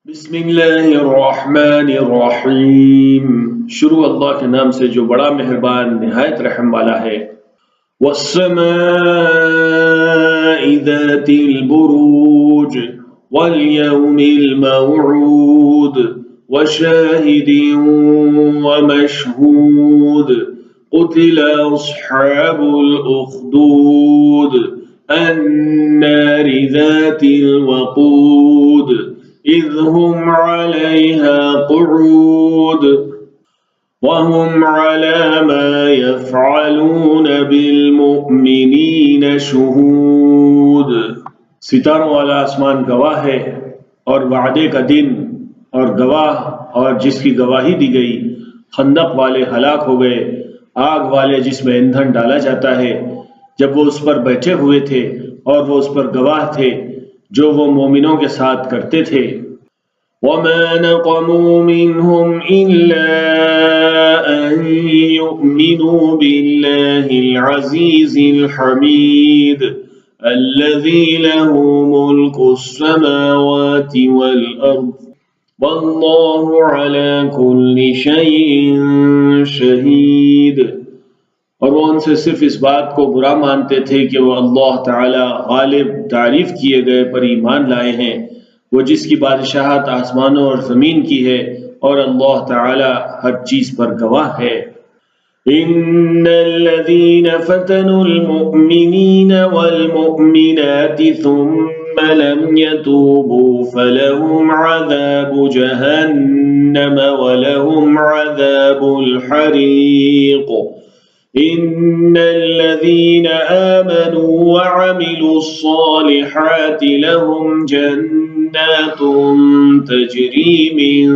बिस्मिल्लाहिर्रहमानिर्रहीम। शुरू अल्लाह के नाम से जो बड़ा मेहरबान निहायत रहम वाला है। वस्समाइ ज़ातिल बुरूज वल यौमिल मौऊद वशाहिदिन व मशहूद क़ुतिला अस्हाबुल उख़दूद अन्नारि ज़ातिल वक़ूद इज़ हुम अलैहा क़ुऊद वहुम अला मा यफ़अलून बिल मुअमिनीन शुहूद। सितारों वाला आसमान गवाह है और वादे का दिन और गवाह और जिसकी गवाही दी गई। खंदक वाले हलाक हो गए, आग वाले जिसमें ईंधन डाला जाता है, जब वो उस पर बैठे हुए थे और वो उस पर गवाह थे जो वो मोमिनों के साथ करते थे। वमा नक़मू मिनहुम इल्ला अन युमिनू बिल्लाहिल अज़ीज़िल हमीद अल्लज़ी लहू मुल्कुस समावाति वल अर्ज़ वल्लाहु अला कुल्लि शैइन शहीद। और वो उनसे सिर्फ इस बात को बुरा मानते थे कि वो अल्लाह ताला गालिब तारीफ किए गए पर ईमान लाए हैं, वो जिसकी बादशाहत आसमानों और ज़मीन की है, और अल्लाह ताला हर चीज़ पर गवाह है। इन्नल्लज़ीना फ़तनुल मुअमिनीन वल मुअमिनाति सुम्मा लम यतूबू फलहुम अज़ाबु जहन्नम वलहुम अज़ाबुल हरीक़। इन्नल्लज़ीना आमनू वअमिलुस्सालिहाति लहुम जन्नातुन तजरी मिन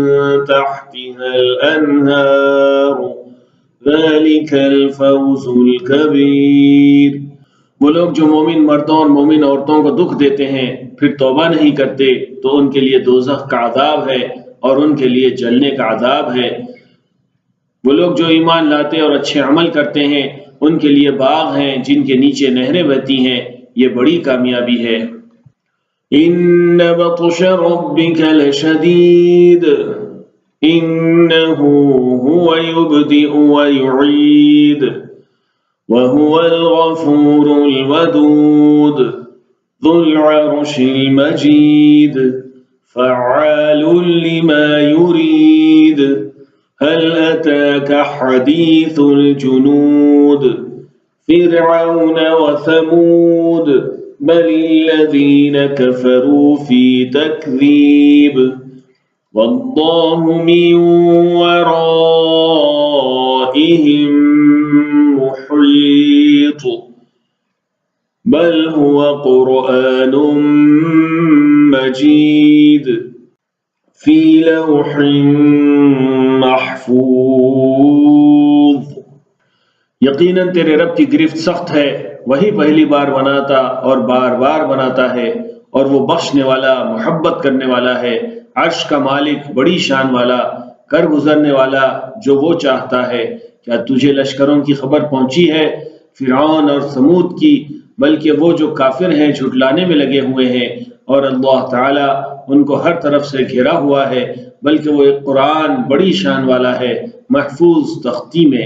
तहतिहल अन्हार ज़ालिकल फ़ौज़ुल कबीर। वो लोग जो मोमिन मर्दों और मोमिन औरतों को दुख देते हैं फिर तौबा नहीं करते तो उनके लिए दोज़ख का अज़ाब है और उनके लिए जलने का अज़ाब है। वो लोग जो ईमान लाते और अच्छे अमल करते हैं उनके लिए बाग हैं जिनके नीचे नहरें बहती हैं, ये बड़ी कामयाबी है। इन्न बत्श रब्बिक लशदीद इन्नहु हुवा युब्दिउ व युईद व हुवल गफूरुल वदूद ज़ुल अर्शिल मजीद फ़अ्आलुल लिमा युरीद हल अताक हदीथुल जुनूद फ़िरऔन व समूद बलिल्लज़ीन कफ़रू फ़ी तकज़ीब वल्लाहु मिन वराइहिम मुहीत बल हुवा क़ुरआनुम मजीद फ़ी लौहिन महफूज़। यकीनन तेरे रब की गिरफ्त सख्त है, वही पहली बार बनाता और बार बार बनाता है, और वो बख्शने वाला मोहब्बत करने वाला है। अर्श का मालिक बड़ी शान वाला, कर गुजरने वाला जो वो चाहता है। क्या तुझे लश्करों की खबर पहुंची है फिरौन और समूद की? बल्कि वो जो काफिर हैं झुटलाने में लगे हुए हैं, और अल्लाह ताला उनको हर तरफ से घेरा हुआ है। बल्कि वो एक कुरान बड़ी शान वाला है, महफूज तख्ती में।